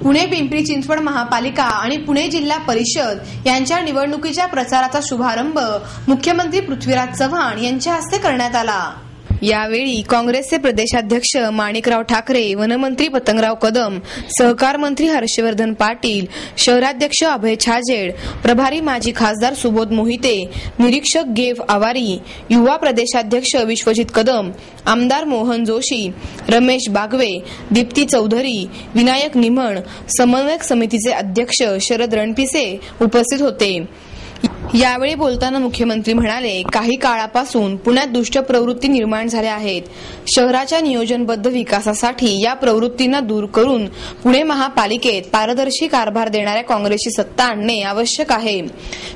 पुणे पिंपरी चिंचवड महापालिका आणि पुणे जिल्हा परिषद यांच्या निवडणुकीच्या प्रचाराचा शुभारंभ मुख्यमंत्री पृथ्वीराज चव्हाण यांच्या हस्ते करण्यात आला। यावेळी काँग्रेसचे प्रदेशाध्यक्ष माणिकराव ठाकरे, वनमंत्री पतंगराव कदम, सहकार मंत्री हर्षवर्धन पाटील, शहराध्यक्ष अभय छाजेड, प्रभारी माजी खासदार सुबोध मोहिते, निरीक्षक गेव आवारी, युवा प्रदेशाध्यक्ष विश्वजित कदम, आमदार मोहन जोशी, रमेश बागवे, दीप्ती चौधरी, विनायक निमण, समन्वयक समितीचे अध्यक्ष शरद रणपिसे उपस्थित होते। यावेळी बोलताना मुख्यमंत्री म्हणाले, काही काळापासून पुण्यात दुष्ट प्रवृत्ती निर्माण झाल्या आहेत। शहराच्या नियोजनबद्ध विकासासाठी या प्रवृत्तींना दूर करून पुणे महापालिकेत पारदर्शी कारभार देणाऱ्या काँग्रेसची सत्ता आणणे आवश्यक आहे।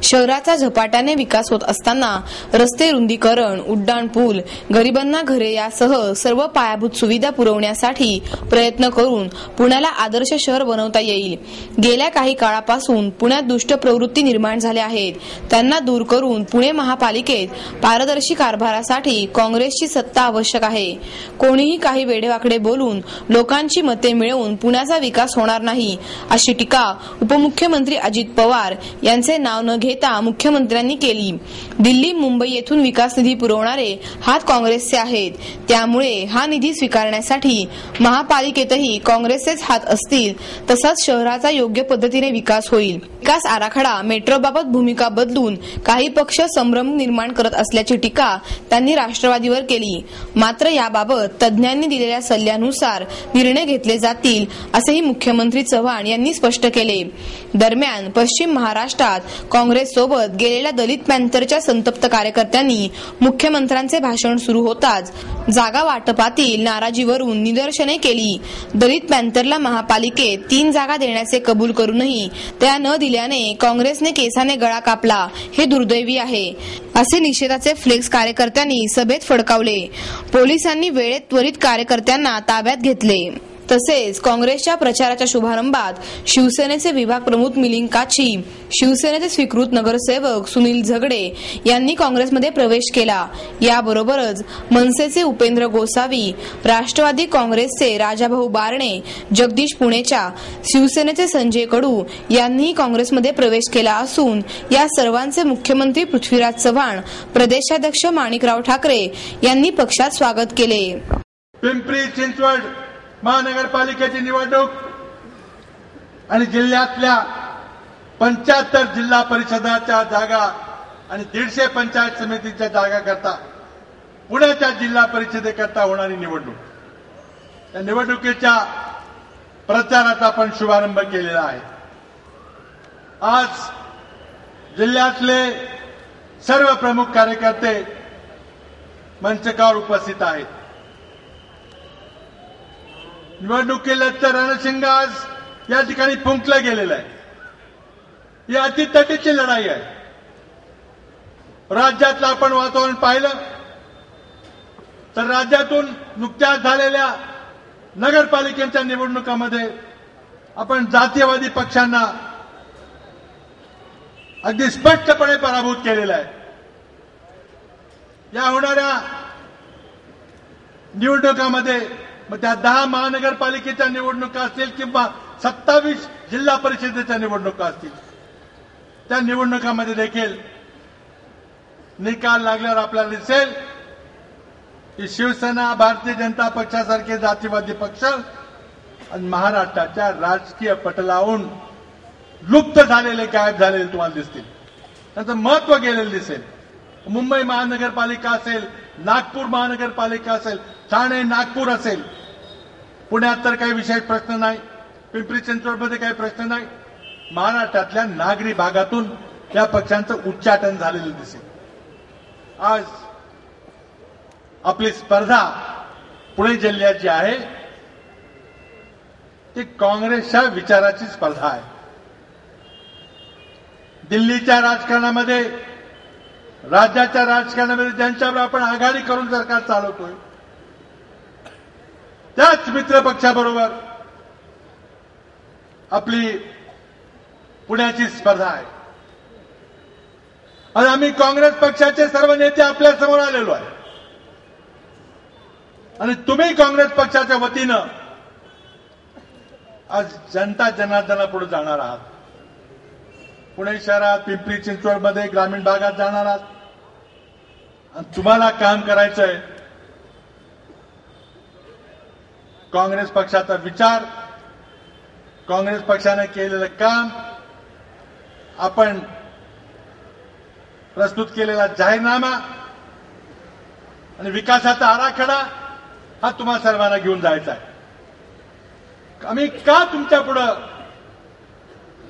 शहराचा झपाट्याने विकास होत असताना रस्ते रुंदीकरण, उड्डाण पूल, गरिबांना घरे यासह सर्व पायाभूत सुविधा पुरवण्यासाठी प्रयत्न करून पुण्याला आदर्श शहर बनवता येईल। गेल्या काही काळापासून पुण्यात दुष्ट प्रवृत्ती निर्माण झाल्या आहेत, त्यांना दूर करून पुणे महापालिकेत पारदर्शी कारभारासाठी काँग्रेसची सत्ता आवश्यक आहे। कोणीही काही वेडेवाकडे बोलून लोकांची मते मिळवून पुण्याचा विकास होणार नाही, अशी टीका उपमुख्यमंत्री अजित पवार यांचे नाव न घेता मुख्यमंत्र्यांनी केली। दिल्ली, मुंबई येथून विकास निधी पुरवणारे हात काँग्रेसचे आहेत, त्यामुळे हा निधी स्वीकारण्यासाठी महापालिकेतही काँग्रेसचेच हात असतील, तसाच शहराचा योग्य पद्धतीने विकास होईल। विकास आराखडा मेट्रोबाबत भूमिका बदलून काही पक्ष संभ्रम निर्माण करत असल्याची टीका त्यांनी राष्ट्रवादीवर केली। मात्र याबाबत तज्ज्ञांनी दिलेल्या सल्ल्यानुसार निर्णय घेतले जातील, असेही मुख्यमंत्री चव्हाण यांनी स्पष्ट केले। दरम्यान पश्चिम महाराष्ट्रात काँग्रेससोबत गेलेल्या दलित पॅंथरच्या संतप्त कार्यकर्त्यांनी मुख्यमंत्र्यांचे भाषण सुरू होताच जागा वाटपातील नाराजीवरून निदर्शने केली। दलित पॅंथरला महापालिकेत 3 जागा देण्याचे कबूल करूनही त्या न दिल्याने काँग्रेसने केसाने गळा कापला, हे दुर्दैवी आहे, असे निषेधाचे फ्लेक्स कार्यकर्त्यांनी सभेत फडकावले। पोलिसांनी वेळेत त्वरित कार्यकर्त्यांना ताब्यात घेतले। तसेच काँग्रेसच्या प्रचाराच्या शुभारंभात शिवसेनेचे विभाग प्रमुख मिलिंद काची, शिवसेनेचे स्वीकृत नगरसेवक सुनील झगडे यांनी काँग्रेसमध्ये प्रवेश केला। याबरोबरच मनसेचे उपेंद्र गोसावी, राष्ट्रवादी काँग्रेसचे राजाभाऊ बारणे, जगदीश पुणेचा, शिवसेनेचे संजय कडू यांनीही काँग्रेसमध्ये प्रवेश केला असून या सर्वांचे मुख्यमंत्री पृथ्वीराज चव्हाण, प्रदेशाध्यक्ष माणिकराव ठाकरे यांनी पक्षात स्वागत केले। पिंपरी चिंचवड महानगरपालिकेची निवडणूक आणि जिल्ह्यातल्या 75 जिल्हा परिषदाच्या जागा आणि 150 पंचायत समितीच्या जागा करता पुण्याच्या जिल्हा परिषदेकरता होणारी निवडणूक, या निवडणुकीच्या प्रचाराचा आपण शुभारंभ केलेला आहे। आज जिल्ह्यातले सर्व प्रमुख कार्यकर्ते मंचकावर उपस्थित आहेत। निवडणुकीचं रणशिंग आज या ठिकाणी फुंकलं गेलेलं आहे। ही अतितटीची लढाई आहे। राज्यातलं आपण वातावरण पाहिलं तर राज्यातून नुकत्याच झालेल्या नगरपालिकेच्या निवडणुकामध्ये आपण जातीयवादी पक्षांना अगदी स्पष्टपणे पराभूत केलेला आहे। या होणाऱ्या निवडणुकामध्ये मग त्या 10 महानगरपालिकेच्या निवडणुका असतील किंवा 27 जिल्हा परिषदेच्या निवडणुका असतील, त्या निवडणुकामध्ये देखील निकाल लागल्यावर आपल्याला दिसेल की शिवसेना, भारतीय जनता पक्षासारखे जातीवादी पक्ष आणि महाराष्ट्राच्या राजकीय पटलावरून लुप्त झालेले, गायब झालेले तुम्हाला दिसतील। त्याचं महत्व गेलेलं दिसेल। मुंबई महानगरपालिका असेल, नागपूर महानगरपालिका असेल, ठाणे, नागपूर असेल, पुण्यात तर काही विशेष प्रश्न नाही, पिंपरी चिंचवडमध्ये काही प्रश्न नाही। महाराष्ट्रातल्या नागरी भागातून या पक्षांचं उच्चाटन झालेलं दिसेल। आज आपली स्पर्धा पुणे जिल्ह्यात जी आहे ती काँग्रेसच्या विचाराची स्पर्धा आहे। दिल्लीच्या राजकारणामध्ये, राज्याच्या राजकारणामध्ये ज्यांच्यावर आपण आघाडी करून सरकार चालवतोय त्याच मित्र पक्षाबरोबर आपली पुण्याची स्पर्धा आहे। आणि आम्ही काँग्रेस पक्षाचे सर्व नेते आपल्या समोर आलेलो आहे आणि तुम्ही काँग्रेस पक्षाच्या वतीनं आज जनता जनार्दनापुढे जाणार आहात. पुणे शहरात, पिंपरी चिंचवडमध्ये, ग्रामीण भागात जाणार आहात आणि तुम्हाला काम करायचंय. काँग्रेस पक्षाचा विचार, काँग्रेस पक्षाने केलेलं काम, आपण प्रस्तुत केलेला जाहीरनामा आणि विकासाचा आराखडा हा तुम्हा सर्वांना घेऊन जायचा आहे. आम्ही का तुमच्या पुढं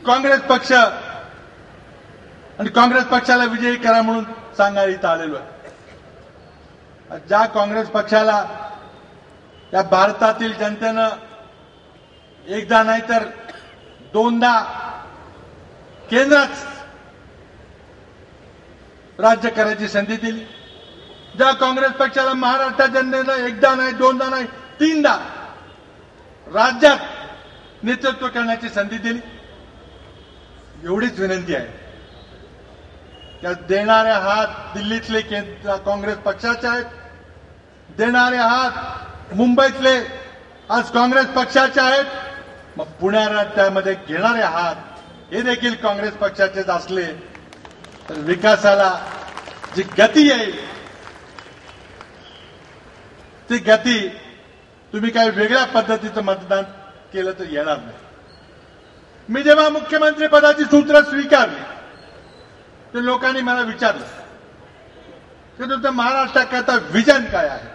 काँग्रेस पक्ष आणि काँग्रेस पक्षाला विजयी करा म्हणून सांगायला इथं आलेलो आहे. ज्या काँग्रेस पक्षाला या भारतातील जनतेनं एकदा नाही तर दोनदा केंद्रात राज्य करायची संधी दिली, ज्या काँग्रेस पक्षाला महाराष्ट्रात जनतेनं एकदा नाही, दोनदा नाही, तीनदा राज्यात नेतृत्व करण्याची संधी दिली, एवढीच विनंती आहे. त्या देणारे हात दिल्लीतले काँग्रेस पक्षाचे आहेत, देणारे हात मुंबईतले आज काँग्रेस पक्षाचे आहेत. मग पुण्यात त्यामध्ये घेणारे हात हे देखील काँग्रेस पक्षाचेच असले तर विकासाला जी गती येईल ती गती तुम्ही काही वेगळ्या पद्धतीचं मतदान केलं तर येणार नाही. मी जेव्हा मुख्यमंत्री पदाची सूत्र स्वीकारली तर लोकांनी मला विचारलं की तुमचं महाराष्ट्राकरता विजन काय आहे,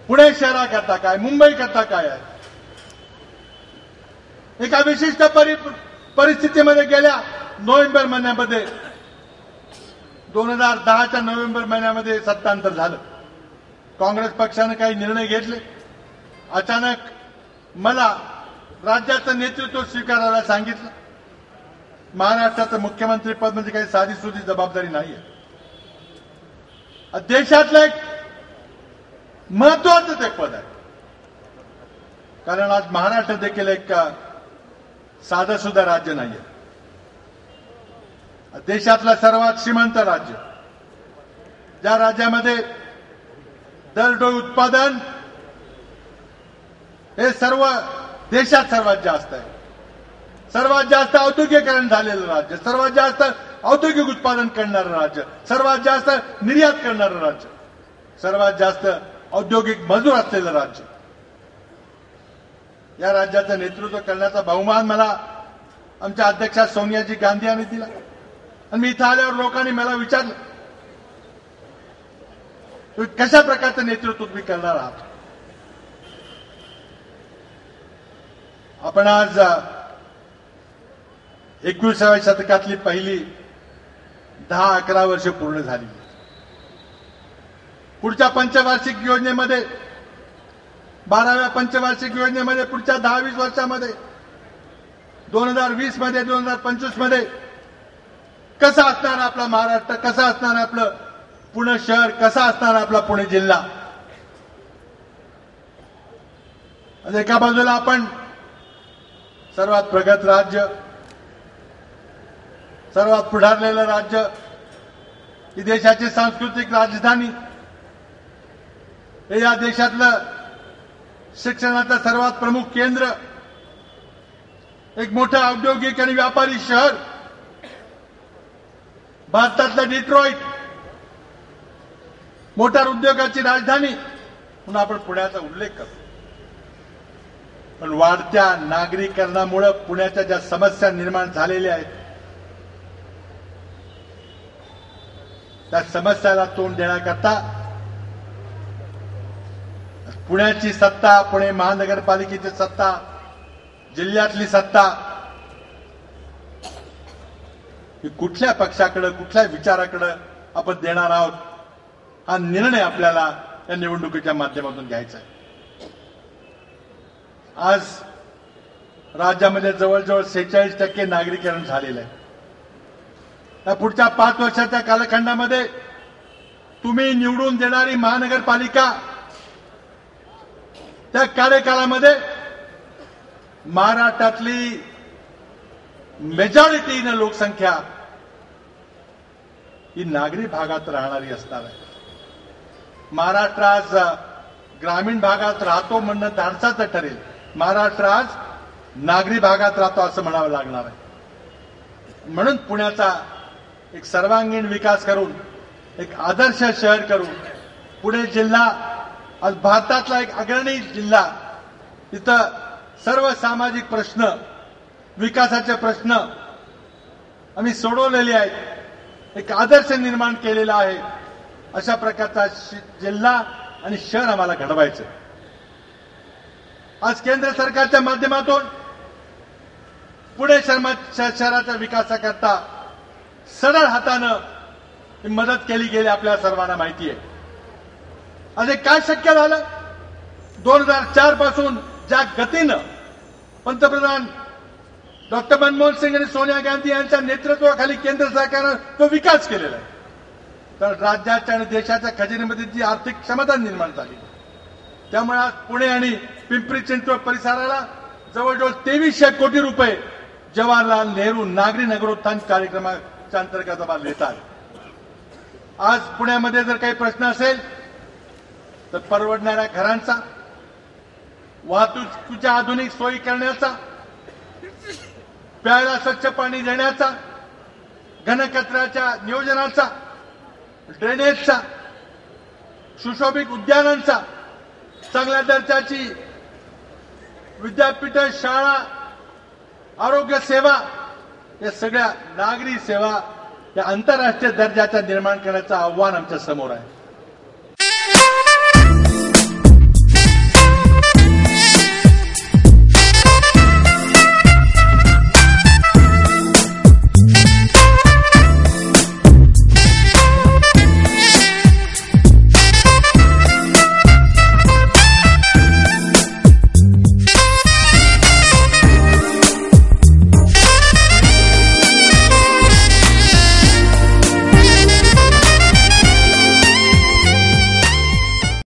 पुणे शहराकरता काय, मुंबई करता काय आहे. एका विशिष्ट परिस्थितीमध्ये गेल्या नोव्हेंबर महिन्यामध्ये 2010च्या नोव्हेंबर महिन्यामध्ये सत्तांतर झालं. काँग्रेस पक्षाने काही निर्णय घेतले. अचानक मला राज्याचं नेतृत्व स्वीकारायला सांगितलं. महाराष्ट्राचं मुख्यमंत्री पद म्हणजे काही साधीसुधी जबाबदारी नाहीये. देशातलं एक महत्वाचं ते पद आहे. कारण आज महाराष्ट्र देखील एक साधं सुद्धा राज्य नाहीये. देशातलं सर्वात श्रीमंत राज्य, ज्या राज्यामध्ये दरडोई उत्पादन हे सर्व देशात सर्वात जास्त आहे, सर्वात जास्त औद्योगिकीकरण झालेलं राज्य, सर्वात जास्त औद्योगिक उत्पादन करणारं राज्य, सर्वात जास्त निर्यात करणारं राज्य, सर्वात जास्त औद्योगिक मजूर असलेलं राज्य. या राज्याचं नेतृत्व करण्याचा बहुमान मला आमच्या अध्यक्षा सोनियाजी गांधी यांनी दिला. आणि मी इथं आल्यावर लोकांनी मला विचारलं तुम्ही कशा प्रकारचं नेतृत्व तुम्ही करणार आहात. आपण आज 21व्या शतकातली पहिली 10-11 वर्ष पूर्ण झाली. पुढच्या पंचवार्षिक योजनेमध्ये, 12व्या पंचवार्षिक योजनेमध्ये पुढच्या 10-20 वर्षामध्ये 2020 मध्ये 2025 मध्ये कसं असणार आपला महाराष्ट्र, कसं असणार आपलं पुणे शहर, कसा असणार आपला पुणे जिल्हा. एका बाजूला आपण सर्वात प्रगत राज्य, सर्वात पुढारलेलं राज्य, ही देशाची सांस्कृतिक राजधानी, हे या देशातलं शिक्षणाचं सर्वात प्रमुख केंद्र, एक मोठं औद्योगिक आणि व्यापारी शहर, भारतातलं डिट्रॉइट, मोटार उद्योगाची राजधानी म्हणून आपण पुण्याचा उल्लेख करतो. पण वाढत्या नागरीकरणामुळे पुण्याच्या ज्या समस्या निर्माण झालेल्या आहेत त्या समस्याला तोंड देण्याकरता पुण्याची सत्ता, पुणे महानगरपालिकेची सत्ता, जिल्ह्यातली सत्ता ही कुठल्या पक्षाकडे, कुठल्या विचाराकडे आपण देणार आहोत हा निर्णय आपल्याला या निवडणुकीच्या माध्यमातून घ्यायचा आहे. आज राज्यामध्ये जवळजवळ 46% नागरीकरण झालेलं आहे. या पुढच्या 5 वर्षाच्या कालखंडामध्ये तुम्ही निवडून देणारी महानगरपालिका, त्या कार्यकाळामध्ये महाराष्ट्रातली मेजॉरिटीनं लोकसंख्या ही नागरी भागात राहणारी असणार आहे. महाराष्ट्र आज ग्रामीण भागात राहतो म्हणणं धाडसाचं ठरेल. महाराष्ट्र आज नागरी भागात राहतो असं म्हणावं लागणार आहे. म्हणून पुण्याचा एक सर्वांगीण विकास करून एक आदर्श शहर करून पुणे जिल्हा आज भारतातला एक अग्रणी जिल्हा, इथं सर्व सामाजिक प्रश्न, विकासाचे प्रश्न आम्ही सोडवलेले आहेत, एक आदर्श निर्माण केलेला आहे. अशा प्रकारचा जिल्हा आणि शहर आम्हाला घडवायचं. आज केंद्र सरकारच्या माध्यमातून पुणे शहराच्या विकासाकरता सरळ हातानं मदत केली गेली आपल्या सर्वांना माहिती आहे. आज हे काय शक्य झालं? 2004 पासून ज्या गतीनं पंतप्रधान डॉक्टर मनमोहन सिंग आणि सोनिया गांधी यांच्या नेतृत्वाखाली केंद्र सरकारनं तो विकास केलेला आहे, तर राज्याच्या आणि देशाच्या खजिन्यामध्ये जी आर्थिक क्षमता निर्माण झाली, त्यामुळे आज पुणे आणि पिंपरी चिंचवड परिसराला जवळजवळ 2300 कोटी रुपये जवाहरलाल नेहरू नागरी नगरोत्थान कार्यक्रमाच्या अंतर्गत आम्हाला देतात. आज पुण्यामध्ये जर काही प्रश्न असेल तर परवडणाऱ्या घरांचा, वाहतुकीच्या आधुनिक सोयी करण्याचा, प्यायला स्वच्छ पाणी देण्याचा, घनकचऱ्याच्या नियोजनाचा, ड्रेनेजचा, सुशोभित उद्यानांचा, चांगल्या दर्जाची विद्यापीठ, शाळा, आरोग्य सेवा, या सगळ्या नागरी सेवा या आंतरराष्ट्रीय दर्जाच्या निर्माण करण्याचं आव्हान आमच्या समोर आहे.